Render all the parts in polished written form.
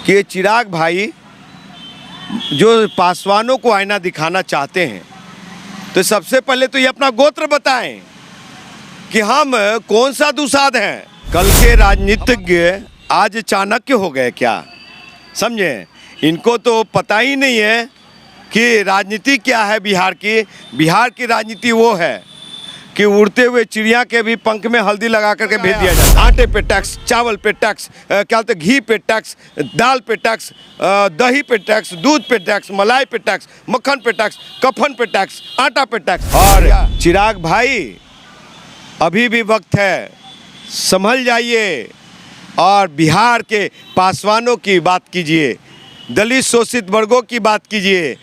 कि ये चिराग भाई जो पासवानों को आईना दिखाना चाहते हैं, तो सबसे पहले तो ये अपना गोत्र बताएं कि हम कौन सा दुसाध हैं। कल के राजनीतिज्ञ आज चाणक्य हो गए क्या? समझे, इनको तो पता ही नहीं है कि राजनीति क्या है। बिहार की राजनीति वो है कि उड़ते हुए चिड़िया के भी पंख में हल्दी लगा करके भेज दिया जाता है। आटे पे टैक्स, चावल पे टैक्स, क्या बोलते घी पे टैक्स, दाल पे टैक्स, दही पे टैक्स, दूध पे टैक्स, मलाई पे टैक्स, मक्खन पे टैक्स, कफन पे टैक्स, आटा पे टैक्स। और चिराग भाई अभी भी वक्त है, संभल जाइए और बिहार के पासवानों की बात कीजिए, दलित शोषित वर्गों की बात कीजिए।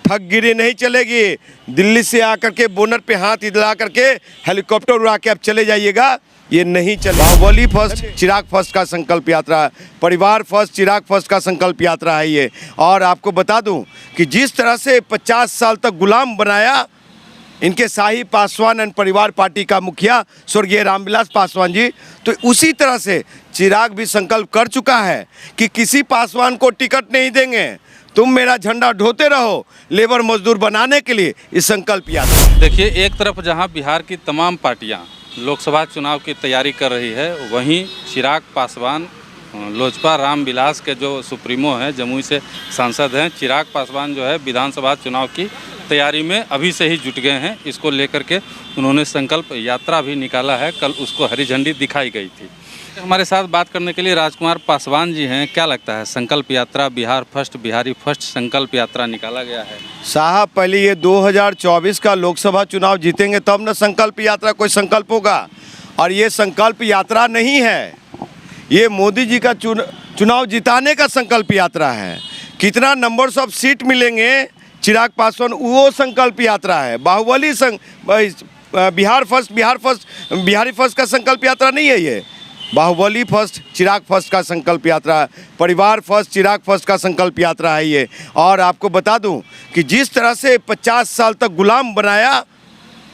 ठगगिरी नहीं चलेगी। दिल्ली से आकर के बोनट पे हाथ हिला करके हेलीकॉप्टर उड़ा के अब चले जाइएगा, ये नहीं चले। बाहुबली फर्स्ट, चिराग फर्स्ट का संकल्प यात्रा, परिवार फर्स्ट, चिराग फर्स्ट का संकल्प यात्रा है ये। और आपको बता दूं कि जिस तरह से 50 साल तक गुलाम बनाया इनके शाही पासवान एंड परिवार पार्टी का मुखिया स्वर्गीय रामविलास पासवान जी, तो उसी तरह से चिराग भी संकल्प कर चुका है कि किसी पासवान को टिकट नहीं देंगे। तुम मेरा झंडा ढोते रहो लेबर मजदूर बनाने के लिए इस संकल्प यात्रा। देखिए, एक तरफ जहां बिहार की तमाम पार्टियां लोकसभा चुनाव की तैयारी कर रही है, वहीं चिराग पासवान लोजपा रामविलास के जो सुप्रीमो हैं, जमुई से सांसद हैं, चिराग पासवान जो है विधानसभा चुनाव की तैयारी में अभी से ही जुट गए हैं। इसको लेकर के उन्होंने संकल्प यात्रा भी निकाला है, कल उसको हरी झंडी दिखाई गई थी। हमारे साथ बात करने के लिए राजकुमार पासवान जी हैं। क्या लगता है, संकल्प यात्रा बिहार फर्स्ट, बिहारी फर्स्ट संकल्प यात्रा निकाला गया है? साहब, पहले ये 2024 का लोकसभा चुनाव जीतेंगे तब न संकल्प यात्रा कोई संकल्प होगा। और ये संकल्प यात्रा नहीं है, ये मोदी जी का चुनाव जिताने का संकल्प यात्रा है। कितना नंबर्स ऑफ सीट मिलेंगे चिराग पासवान, वो संकल्प यात्रा है। बाहुबली बिहार फर्स्ट, बिहारी फर्स्ट का संकल्प यात्रा नहीं है ये। बाहुबली फर्स्ट, चिराग फर्स्ट का संकल्प यात्रा, परिवार फर्स्ट, चिराग फर्स्ट का संकल्प यात्रा है ये। और आपको बता दूं कि जिस तरह से 50 साल तक गुलाम बनाया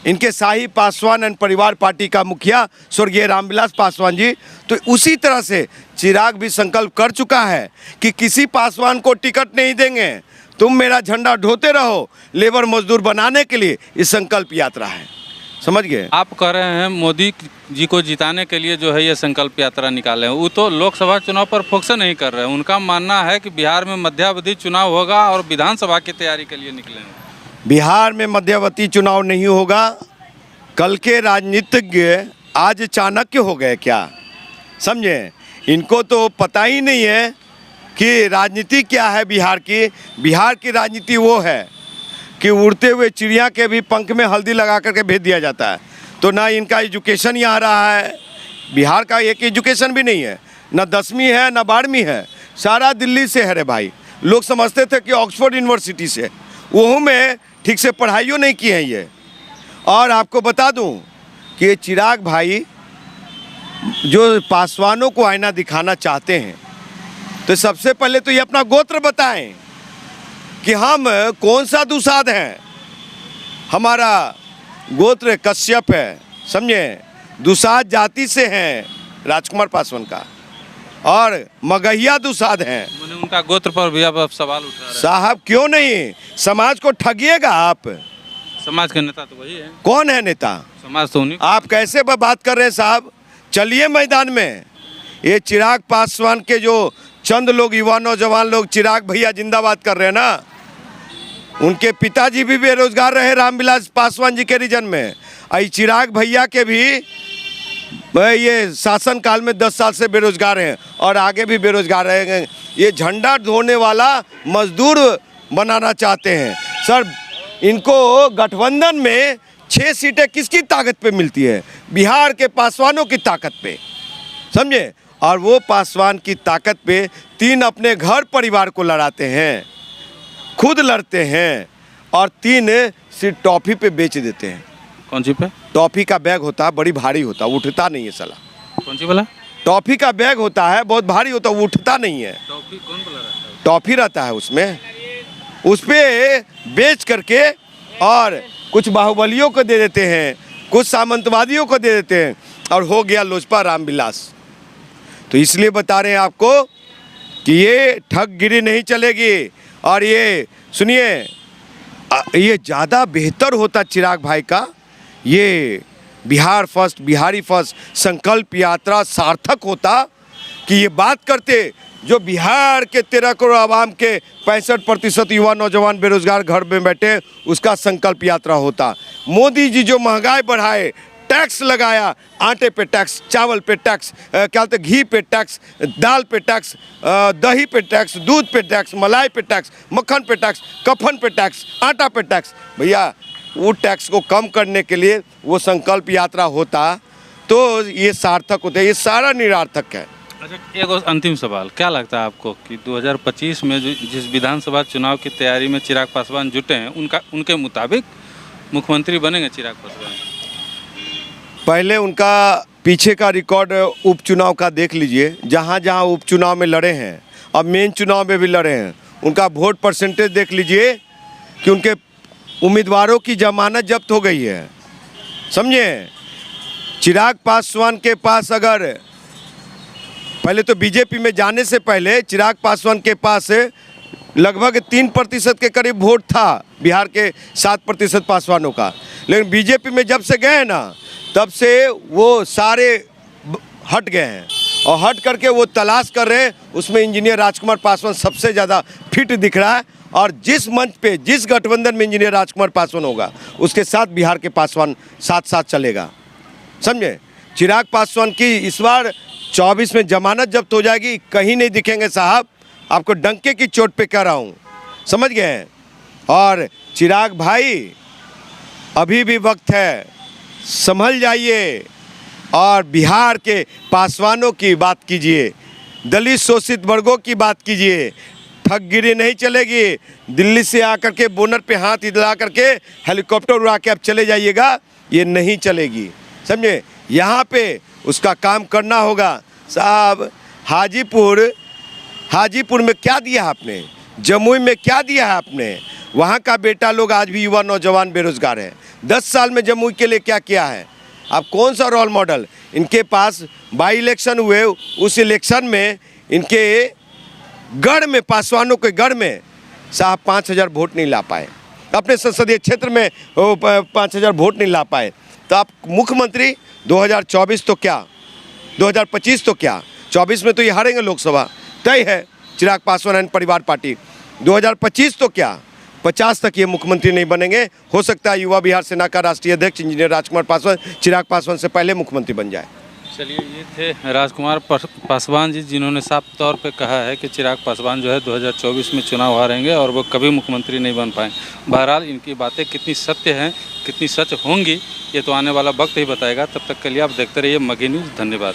इनके शाही पासवान एंड परिवार पार्टी का मुखिया स्वर्गीय रामविलास पासवान जी, तो उसी तरह से चिराग भी संकल्प कर चुका है कि किसी पासवान को टिकट नहीं देंगे। तुम मेरा झंडा ढोते रहो लेबर मजदूर बनाने के लिए इस संकल्प यात्रा है। समझ गए? आप कह रहे हैं मोदी जी को जिताने के लिए जो है ये संकल्प यात्रा निकाले हैं, वो तो लोकसभा चुनाव पर फोकस नहीं कर रहे हैं। उनका मानना है कि बिहार में मध्यावधि चुनाव होगा और विधानसभा की तैयारी के लिए निकले हैं। बिहार में मध्यावधि चुनाव नहीं होगा। कल के राजनीतिज्ञ आज चाणक्य हो गए क्या? समझे, इनको तो पता ही नहीं है कि राजनीति क्या है। बिहार की राजनीति वो है कि उड़ते हुए चिड़िया के भी पंख में हल्दी लगा करके भेज दिया जाता है। तो ना इनका एजुकेशन यहाँ रहा है, बिहार का एक एजुकेशन भी नहीं है, ना 10वीं है ना 12वीं है, सारा दिल्ली से है रे भाई। लोग समझते थे कि ऑक्सफोर्ड यूनिवर्सिटी से, वो में ठीक से पढ़ाइयों नहीं की है ये। और आपको बता दूं कि ये चिराग भाई जो पासवानों को आईना दिखाना चाहते हैं, तो सबसे पहले तो ये अपना गोत्र बताएं कि हम कौन सा दुसाध हैं। हमारा गोत्र कश्यप है, समझे, दुसाध जाति से हैं राजकुमार पासवान का, और मगहिया दुसाध हैं। उनका गोत्र पर भी अब सवाल उठा रहे हैं। साहब, क्यों नहीं? समाज को ठगिएगा आप। समाज के नेता तो वही है। कौन है नेता? समाज तो उन्हीं। आप कैसे बात कर रहे हैं साहब? चलिए मैदान में। ये चिराग पासवान के जो चंद लोग, युवा नौजवान लोग चिराग भैया जिंदाबाद कर रहे हैं ना, उनके पिताजी भी बेरोजगार रहे रामविलास पासवान जी के रीजन में। चिराग भैया के भी ये शासन काल में 10 साल से बेरोजगार हैं और आगे भी बेरोजगार रहेंगे। ये झंडा ढोने वाला मजदूर बनाना चाहते हैं। सर, इनको गठबंधन में 6 सीटें किसकी ताकत पे मिलती है? बिहार के पासवानों की ताकत पे, समझे। और वो पासवान की ताकत पे 3 अपने घर परिवार को लड़ाते हैं, खुद लड़ते हैं, और 3 सीट टॉफी पे बेच देते हैं। कौन सी पे? टॉफी का बैग होता है, बड़ी भारी होता है, उठता नहीं है साला। कौन सी वाला? टॉफी का बैग होता है, बहुत भारी होता है, उठता नहीं है। टॉफी कौन वाला रहता है? टॉफी रहता है उसमें, उस पे बेच करके और कुछ बाहुबलियों को दे देते हैं, कुछ सामंतवादियों को दे देते हैं, और हो गया लोजपा रामविलास। तो इसलिए बता रहे हैं आपको कि ये ठगगिरी नहीं चलेगी। और ये सुनिए, ये ज़्यादा बेहतर होता चिराग भाई का, ये बिहार फर्स्ट, बिहारी फर्स्ट संकल्प यात्रा सार्थक होता कि ये बात करते जो बिहार के 13 करोड़ आवाम के 65% युवा नौजवान बेरोजगार घर में बैठे, उसका संकल्प यात्रा होता। मोदी जी जो महंगाई बढ़ाए, टैक्स लगाया, आटे पे टैक्स, चावल पे टैक्स, क्या बोलते घी पे टैक्स, दाल पे टैक्स, दही पे टैक्स, दूध पे टैक्स, मलाई पे टैक्स, मक्खन पे टैक्स, कफन पे टैक्स, आटा पे टैक्स, भैया वो टैक्स को कम करने के लिए वो संकल्प यात्रा होता तो ये सार्थक होता। ये सारा निरार्थक है। अच्छा, एक और अंतिम सवाल, क्या लगता है आपको कि 2025 में जिस विधानसभा चुनाव की तैयारी में चिराग पासवान जुटे हैं, उनके मुताबिक मुख्यमंत्री बनेंगे चिराग पासवान? पहले उनका पीछे का रिकॉर्ड उपचुनाव का देख लीजिए, जहाँ जहाँ उपचुनाव में लड़े हैं, अब मेन चुनाव में भी लड़े हैं, उनका वोट परसेंटेज देख लीजिए कि उनके उम्मीदवारों की जमानत जब्त हो गई है। समझे? चिराग पासवान के पास अगर पहले तो बीजेपी में जाने से पहले चिराग पासवान के पास लगभग 3% के करीब वोट था बिहार के 7% पासवानों का, लेकिन बीजेपी में जब से गए हैं ना, तब से वो सारे हट गए हैं और हट करके वो तलाश कर रहे हैं। उसमें इंजीनियर राजकुमार पासवान सबसे ज़्यादा फिट दिख रहा है और जिस मंच पे, जिस गठबंधन में इंजीनियर राजकुमार पासवान होगा, उसके साथ बिहार के पासवान साथ साथ चलेगा। समझे? चिराग पासवान की इस बार 24 में जमानत जब्त हो जाएगी, कहीं नहीं दिखेंगे साहब, आपको डंके की चोट पे कह रहा हूँ, समझ गए हैं? और चिराग भाई अभी भी वक्त है, संभल जाइए और बिहार के पासवानों की बात कीजिए, दलित शोषित वर्गों की बात कीजिए। ठगगिरी नहीं चलेगी। दिल्ली से आकर के बोनट पे हाथ हिला करके हेलीकॉप्टर उड़ा के आप चले जाइएगा, ये नहीं चलेगी। समझे? यहाँ पे उसका काम करना होगा। साहब हाजीपुर में क्या दिया आपने, जमुई में क्या दिया है आपने? वहाँ का बेटा लोग आज भी युवा नौजवान बेरोजगार है। 10 साल में जमुई के लिए क्या किया है? आप कौन सा रोल मॉडल? इनके पास बाई इलेक्शन हुए, उस इलेक्शन में इनके गढ़ में, पासवानों के गढ़ में साहब 5000 वोट नहीं ला पाए, अपने संसदीय क्षेत्र में 5000 वोट नहीं ला पाए। तो आप मुख्यमंत्री 2024 तो क्या, 2025 तो क्या, 24 में तो ये हारेंगे, लोकसभा तय है, चिराग पासवान एंड परिवार पार्टी। 2025 तो क्या, 50 तक ये मुख्यमंत्री नहीं बनेंगे। हो सकता है युवा बिहार सेना का राष्ट्रीय अध्यक्ष इंजीनियर राजकुमार पासवान चिराग पासवान से पहले मुख्यमंत्री बन जाए। चलिए, ये थे राजकुमार पासवान जी, जिन्होंने साफ तौर पे कहा है कि चिराग पासवान जो है 2024 में चुनाव हारेंगे और वो कभी मुख्यमंत्री नहीं बन पाए। बहरहाल इनकी बातें कितनी सत्य हैं, कितनी सच होंगी, ये तो आने वाला वक्त ही बताएगा। तब तक के लिए आप देखते रहिए मगही न्यूज़। धन्यवाद।